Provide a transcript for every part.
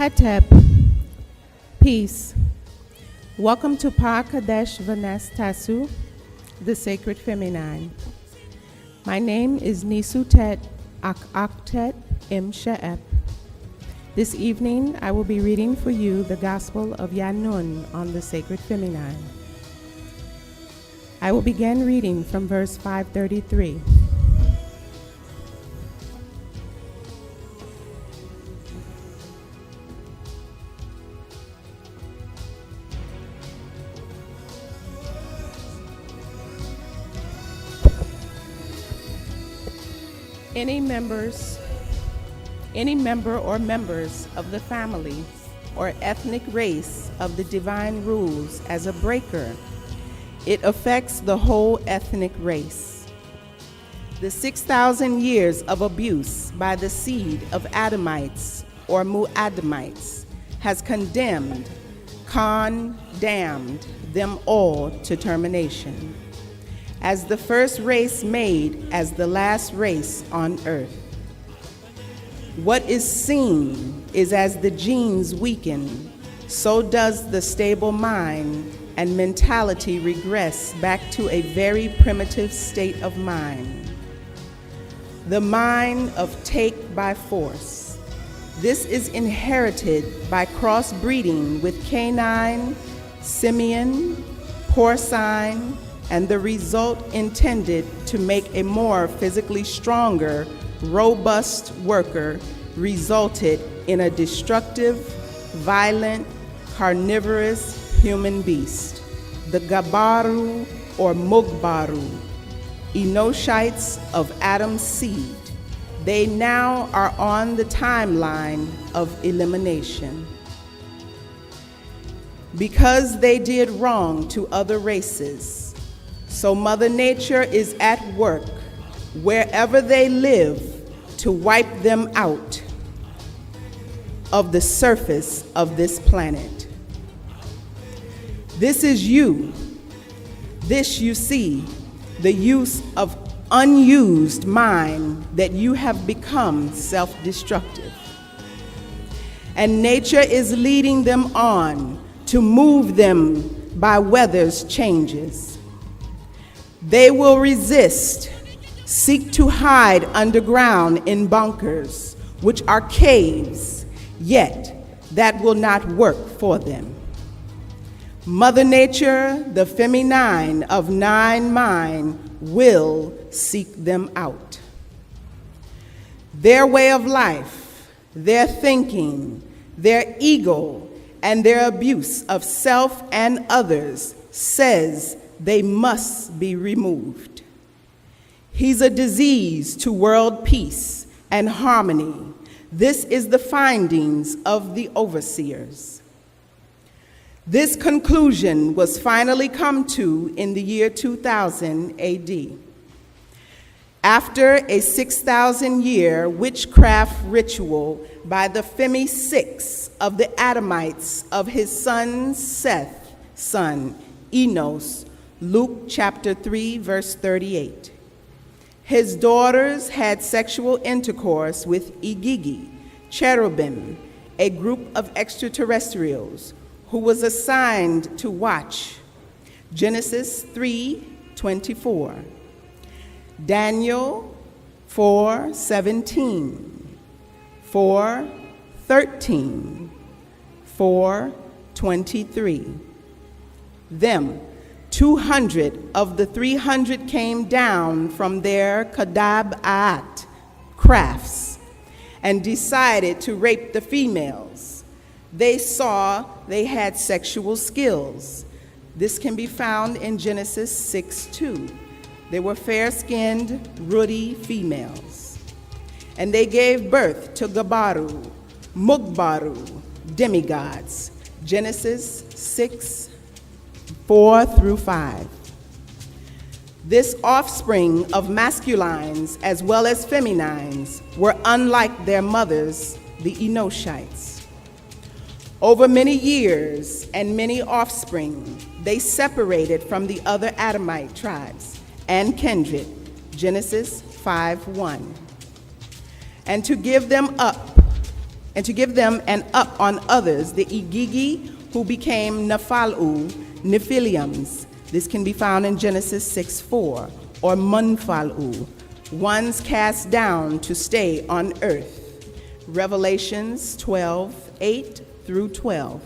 Hatep, peace. Welcome to Pa Kadesh Vanas Tasu, the sacred feminine. My name is Nysuttat Aakhakhtat Shaep. This evening, I will be reading for you the Gospel of YAANANAN on the sacred feminine. I will begin reading from verse 533. Any member or members of the family or ethnic race of the divine rules as a breaker, it affects the whole ethnic race. The 6,000 years of abuse by the seed of Adamites or Muadamites has condemned them all to termination, as the first race made as the last race on earth. What is seen is as the genes weaken, so does the stable mind and mentality regress back to a very primitive state of mind. The mind of take by force. This is inherited by crossbreeding with canine, simian, porcine, and the result intended to make a more physically stronger, robust worker resulted in a destructive, violent, carnivorous human beast, the Gabaru or Mugbaru, Enoshites of Adam's seed. They now are on the timeline of elimination. Because they did wrong to other races, so Mother Nature is at work wherever they live to wipe them out of the surface of this planet. This is you. This you see, the use of unused mind that you have become self-destructive. And nature is leading them on to move them by weather's changes. They will resist, seek to hide underground in bunkers, which are caves, yet that will not work for them. Mother Nature, the feminine of nine mind, will seek them out. Their way of life, their thinking, their ego, and their abuse of self and others says they must be removed. He's a disease to world peace and harmony. This is the findings of the overseers. This conclusion was finally come to in the year 2000 AD. After a 6,000-year witchcraft ritual by the Femi Six of the Adamites of his son Seth's son, Enos, Luke chapter 3, verse 38. His daughters had sexual intercourse with Igigi, cherubim, a group of extraterrestrials who was assigned to watch. Genesis 3:24. Daniel 4:17, 4:13, 4:23. Them 200 of the 300 came down from their Kadab-at crafts and decided to rape the females. They saw they had sexual skills. This can be found in Genesis 6:2. They were fair-skinned, ruddy females. And they gave birth to Gabaru, Mugbaru, demigods. Genesis 6:4-5. This offspring of masculines as well as feminines were unlike their mothers, the Enoshites. Over many years and many offspring, they separated from the other Adamite tribes and kindred, Genesis 5:1. And to give them up and to give them an up on others, the Igigi, who became Nephalu, Nephilims. This can be found in Genesis 6:4, or Munfalu, ones cast down to stay on earth. Revelations 12:8 through 12.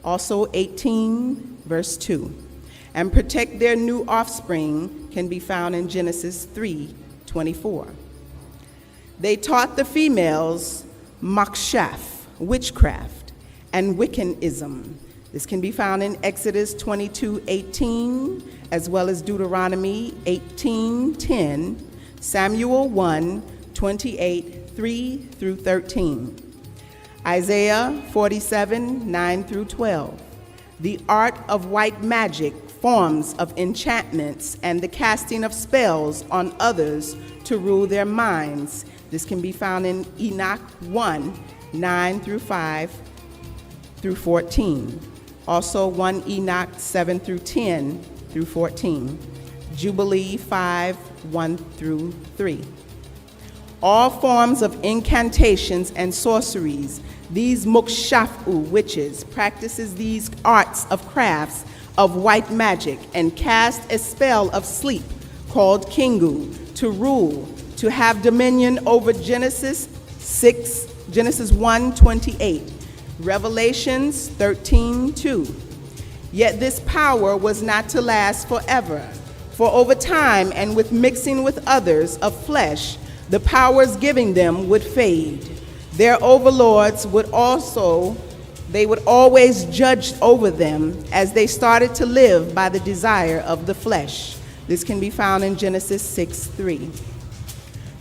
Also 18, verse 2. And protect their new offspring can be found in Genesis 3:24. They taught the females makshaf, witchcraft, and Wiccanism. This can be found in Exodus 22:18, as well as Deuteronomy 18:10, Samuel 1:28, 3 through 13. Isaiah 47:9 through 12. The art of white magic, forms of enchantments, and the casting of spells on others to rule their minds. This can be found in Enoch 1:9 through 5 through 14. Also 1 Enoch 7 through 10 through 14. Jubilee 5:1 through 3. All forms of incantations and sorceries, these mukshafu witches practices these arts of crafts of white magic and cast a spell of sleep called kingu to rule, to have dominion over Genesis 1:28, Revelations 13:2. Yet this power was not to last forever, for over time and with mixing with others of flesh, the powers giving them would fade. Their overlords would always judge over them as they started to live by the desire of the flesh. This can be found in Genesis 6:3.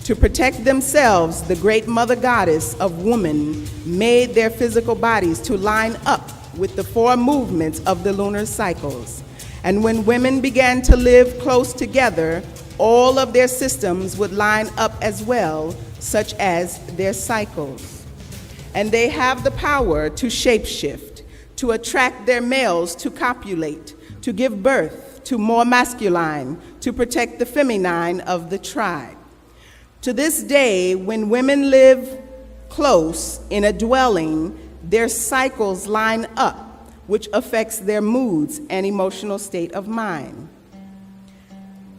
To protect themselves, the great mother goddess of woman made their physical bodies to line up with the 4 movements of the lunar cycles. And when women began to live close together, all of their systems would line up as well, such as their cycles. And they have the power to shapeshift, to attract their males to copulate, to give birth to more masculine, to protect the feminine of the tribe. To this day, when women live close in a dwelling, their cycles line up, which affects their moods and emotional state of mind.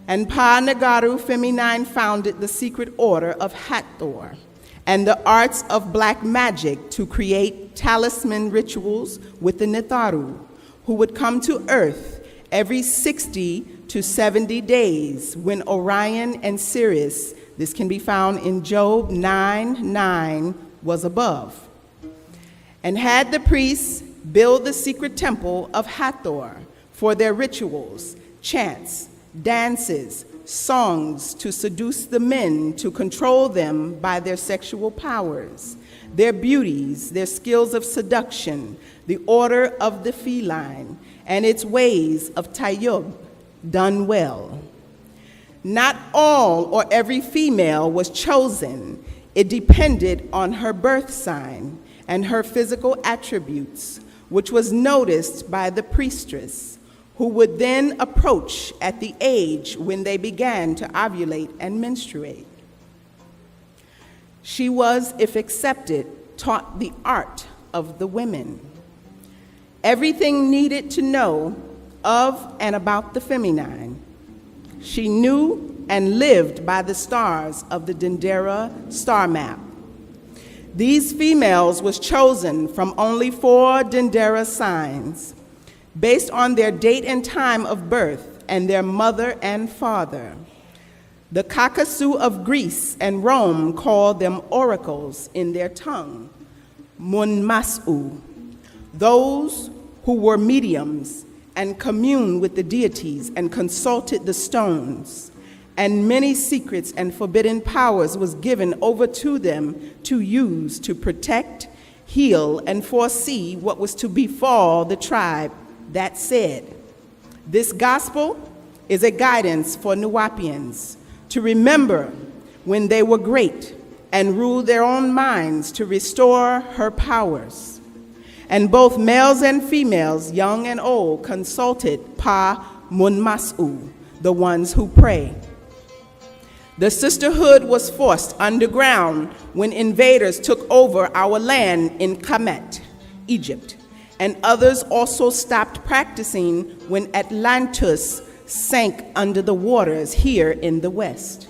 And Pa Nagaru Feminine founded the secret order of Hathor and the arts of black magic to create talisman rituals with the Netharu, who would come to earth every 60 to 70 days when Orion and Sirius, this can be found in Job 9:9, was above. And had the priests build the secret temple of Hathor for their rituals, chants, dances, songs to seduce the men, to control them by their sexual powers, their beauties, their skills of seduction, the order of the feline, and its ways of tayyub, done well. Not all or every female was chosen. It depended on her birth sign and her physical attributes, which was noticed by the priestess, who would then approach at the age when they began to ovulate and menstruate. She was, if accepted, taught the art of the women. Everything needed to know of and about the feminine. She knew and lived by the stars of the Dendera star map. These females was chosen from only 4 Dendera signs, based on their date and time of birth and their mother and father. The Kakasu of Greece and Rome called them oracles in their tongue, munmasu, those who were mediums and communed with the deities and consulted the stones. And many secrets and forbidden powers was given over to them to use to protect, heal, and foresee what was to befall the tribe. That said, this gospel is a guidance for Nuwapians to remember when they were great and ruled their own minds to restore her powers. And both males and females, young and old, consulted Pa Munmasu, the ones who pray. The sisterhood was forced underground when invaders took over our land in Kemet, Egypt, and others also stopped practicing when Atlantis sank under the waters here in the West.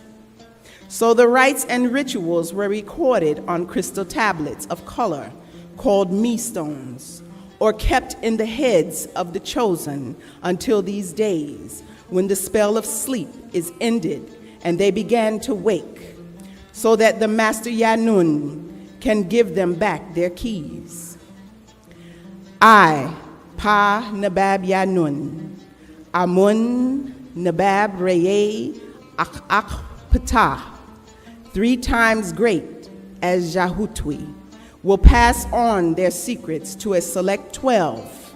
So the rites and rituals were recorded on crystal tablets of color called stones, or kept in the heads of the chosen until these days, when the spell of sleep is ended and they began to wake, so that the Master YAANANAN can give them back their keys. I, Pa Nabab YAANANAN, Amun Nabab Reye Aakhakhtat, 3 times great as Jahutwi, will pass on their secrets to a select 12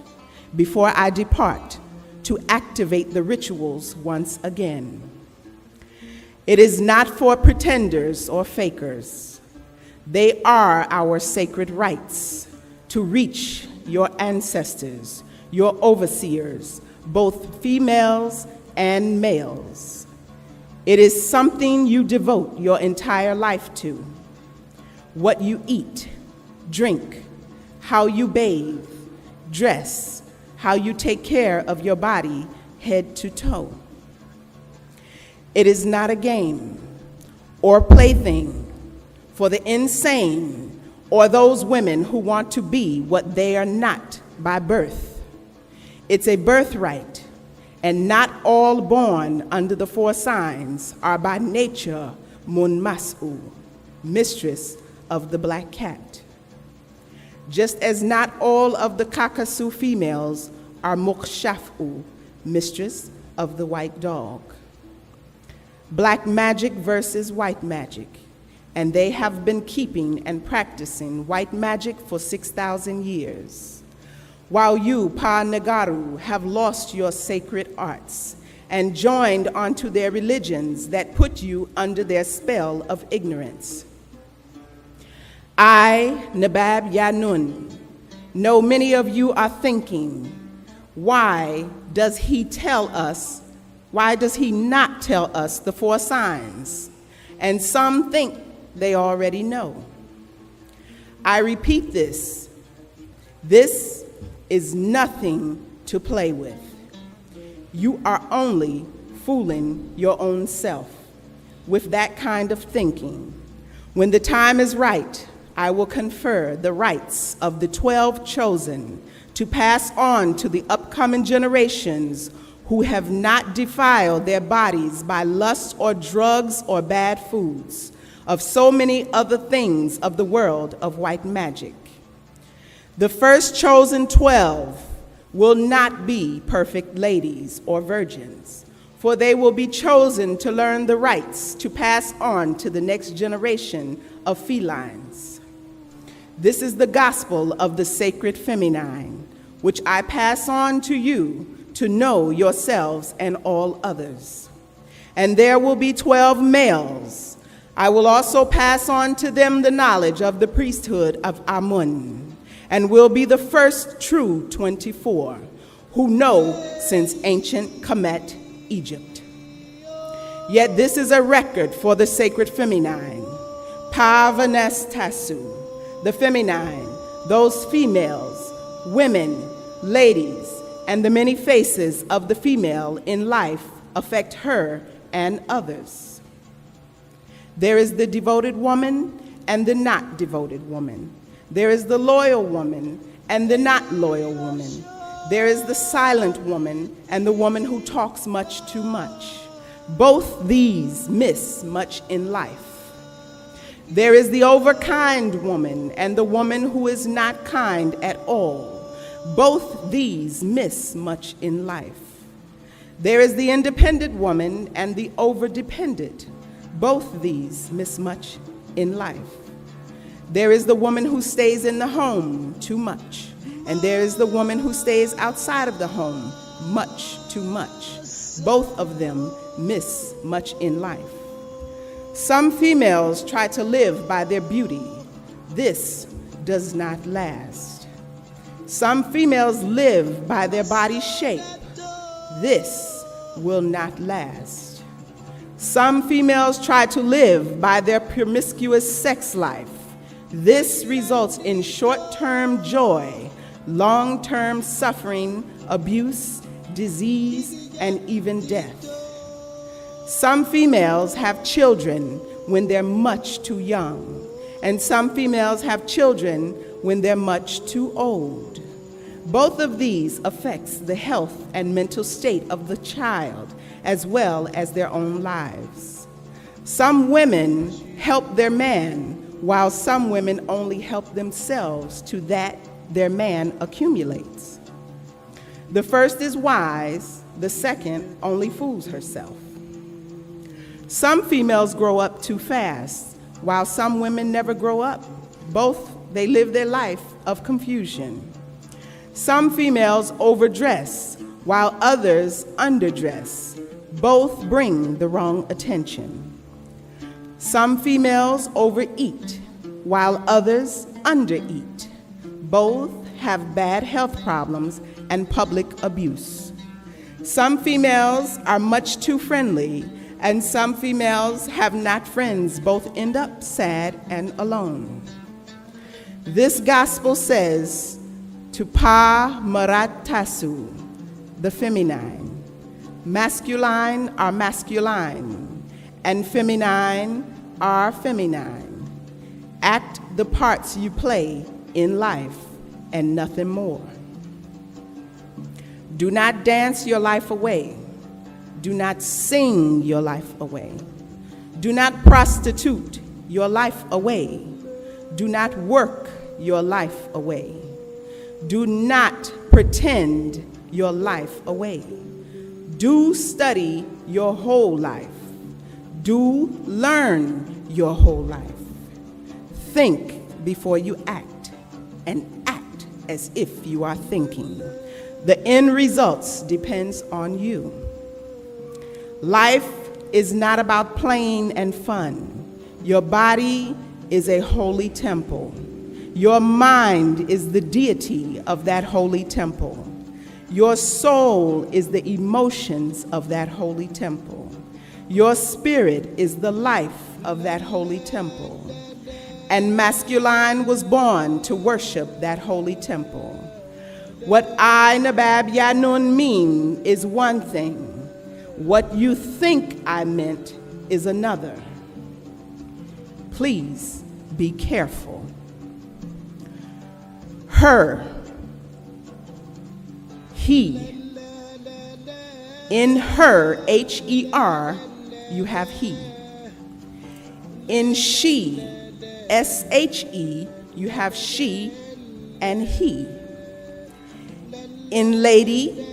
before I depart to activate the rituals once again. It is not for pretenders or fakers. They are our sacred rites to reach your ancestors, your overseers, both females and males. It is something you devote your entire life to. What you eat, drink, how you bathe, dress, how you take care of your body head to toe. It is not a game or plaything for the insane or those women who want to be what they are not by birth. It's a birthright, and not all born under the 4 signs are by nature Munmas'u, mistress of the black cat. Just as not all of the Kakasu females are Mukshaf'u, mistress of the white dog. Black magic versus white magic, and they have been keeping and practicing white magic for 6,000 years, while you, Pa Nagaru, have lost your sacred arts and joined onto their religions that put you under their spell of ignorance. I, Nabab YAANANAN, know many of you are thinking, why does he not tell us the 4 signs? And some think they already know. I repeat this. This is nothing to play with. You are only fooling your own self with that kind of thinking. When the time is right, I will confer the rights of the 12 chosen to pass on to the upcoming generations who have not defiled their bodies by lust or drugs or bad foods, of so many other things of the world of white magic. The first chosen 12 will not be perfect ladies or virgins, for they will be chosen to learn the rights to pass on to the next generation of felines. This is the gospel of the sacred feminine, which I pass on to you to know yourselves and all others. And there will be 12 males. I will also pass on to them the knowledge of the priesthood of Amun, and will be the first true 24 who know since ancient Kemet, Egypt. Yet this is a record for the sacred feminine, Pavanastasu, the feminine, those females, women, ladies, and the many faces of the female in life affect her and others. There is the devoted woman and the not devoted woman. There is the loyal woman and the not loyal woman. There is the silent woman and the woman who talks much too much. Both these miss much in life. There is the overkind woman and the woman who is not kind at all. Both these miss much in life. There is the independent woman and the overdependent. Both these miss much in life. There is the woman who stays in the home too much, and there is the woman who stays outside of the home much too much. Both of them miss much in life. Some females try to live by their beauty. This does not last. Some females live by their body shape. This will not last. Some females try to live by their promiscuous sex life. This results in short-term joy, long-term suffering, abuse, disease, and even death. Some females have children when they're much too young, and some females have children when they're much too old. Both of these affects the health and mental state of the child, as well as their own lives. Some women help their man, while some women only help themselves to that their man accumulates. The first is wise, the second only fools herself. Some females grow up too fast, while some women never grow up. Both, they live their life of confusion. Some females overdress, while others underdress. Both bring the wrong attention. Some females overeat, while others undereat. Both have bad health problems and public abuse. Some females are much too friendly, and some females have not friends. Both end up sad and alone. This gospel says, to pa maratasu, the feminine. Masculine are masculine, and feminine are feminine. Act the parts you play in life and nothing more. Do not dance your life away. Do not sing your life away. Do not prostitute your life away. Do not work your life away. Do not pretend your life away. Do study your whole life. Do learn your whole life. Think before you act, and act as if you are thinking. The end results depends on you. Life is not about playing and fun. Your body is a holy temple. Your mind is the deity of that holy temple. Your soul is the emotions of that holy temple. Your spirit is the life of that holy temple. And masculine was born to worship that holy temple. What I, Nabab Yanun, mean is one thing. What you think I meant is another. Please be careful. Her, he. In her, H-E-R, you have he. In she, S-H-E, you have she and he. In lady,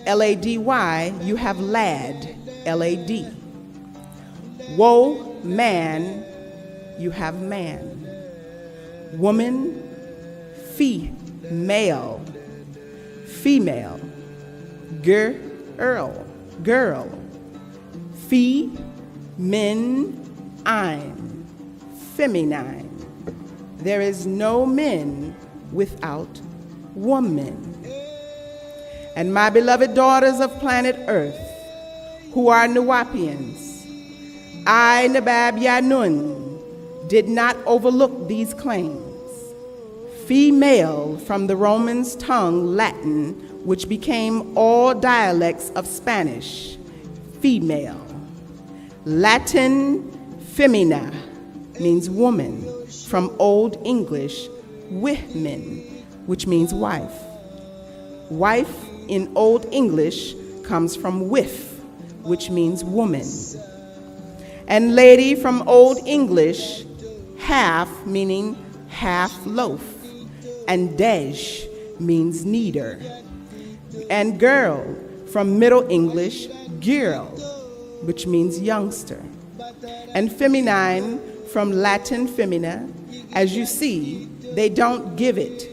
L-A-D-Y, you have lad, L-A-D. Woe, man, you have man. Woman, male, female. Girl, girl. Ein, feminine. There is no men without woman. And my beloved daughters of planet Earth, who are Nuwapians, I, Nabab Yanun, did not overlook these claims. Female from the Romans' tongue, Latin, which became all dialects of Spanish, female. Latin, femina, means woman, from Old English, women, which means wife. Wife in Old English comes from wif, which means woman. And lady from Old English, half, meaning half loaf. And dej means kneader. And girl from Middle English, girl, which means youngster. And feminine from Latin femina. As you see, they don't give it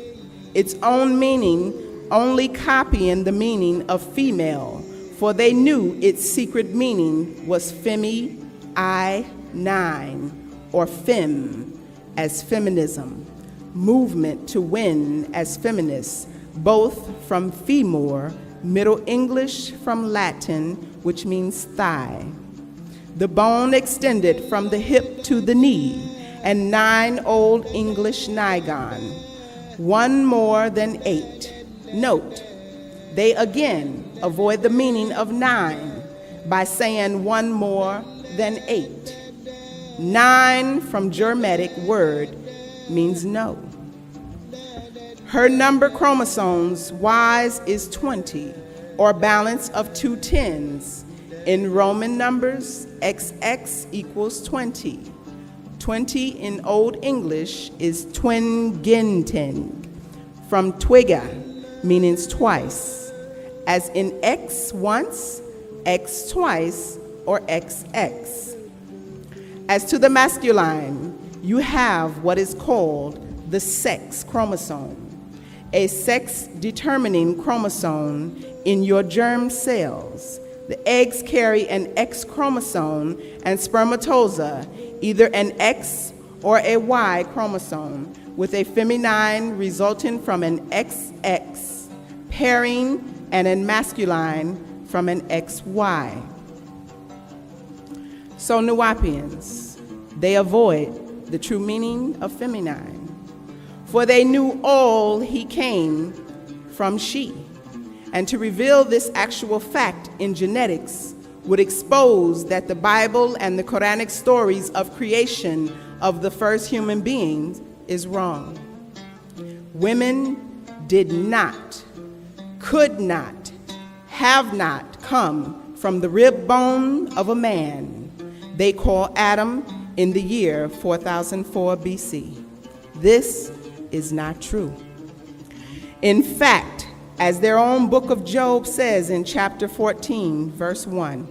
its own meaning, only copying the meaning of female, for they knew its secret meaning was femi, I, nine, or fem, as feminism, movement to win as feminists, both from femur, Middle English from Latin, which means thigh. the bone extended from the hip to the knee, and 9 Old English Nigon, 1 more than 8. Note, they again avoid the meaning of 9 by saying 1 more than 8. 9 from Germanic word means no. Her number chromosomes wise is 20, or balance of 2 10s. In Roman numbers, XX equals 20. 20 in Old English is twingenten, from twiga, meaning twice, as in X once, X twice, or XX. As to the masculine, you have what is called the sex chromosome, a sex-determining chromosome in your germ cells. The eggs carry an X chromosome and spermatozoa, either an X or a Y chromosome, with a feminine resulting from an XX pairing and a masculine from an XY. So Nuwapians, they avoid the true meaning of feminine, for they knew all he came from she. And to reveal this actual fact in genetics would expose that the Bible and the Quranic stories of creation of the first human beings is wrong. Women did not, could not, have not come from the rib bone of a man they call Adam in the year 4004 BC. This is not true. In fact, as their own book of Job says in chapter 14, verse 1.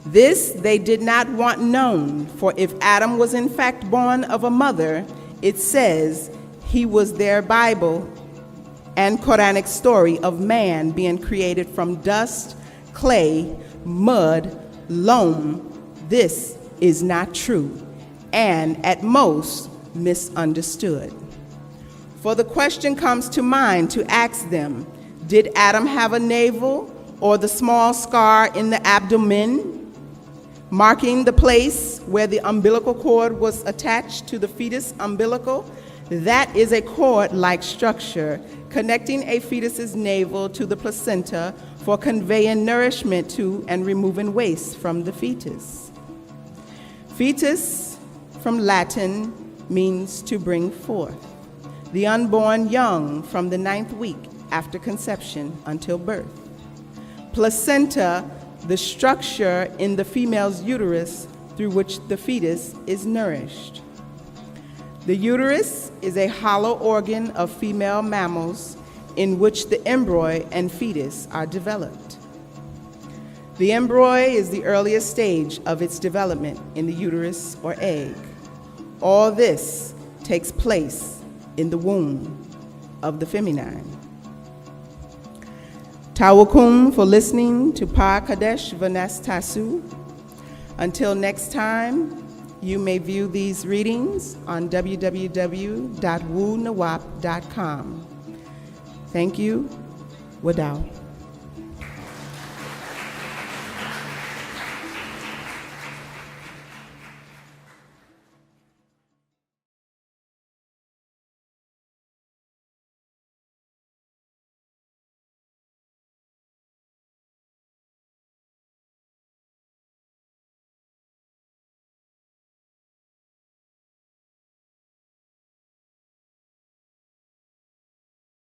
This they did not want known, for if Adam was in fact born of a mother, it says he was their Bible and Quranic story of man being created from dust, clay, mud, loam. This is not true, and at most misunderstood. For the question comes to mind to ask them, did Adam have a navel or the small scar in the abdomen, marking the place where the umbilical cord was attached to the fetus umbilical? That is a cord-like structure connecting a fetus's navel to the placenta for conveying nourishment to and removing waste from the fetus. Fetus, from Latin, means to bring forth. The unborn young from the 9th week after conception until birth. Placenta, the structure in the female's uterus through which the fetus is nourished. The uterus is a hollow organ of female mammals in which the embryo and fetus are developed. The embryo is the earliest stage of its development in the uterus or egg. All this takes place in the womb of the feminine. Tawakum for listening to Pa Kadesh Vanes Tasu. Until next time, you may view these readings on www.woonawap.com. Thank you. Wadao.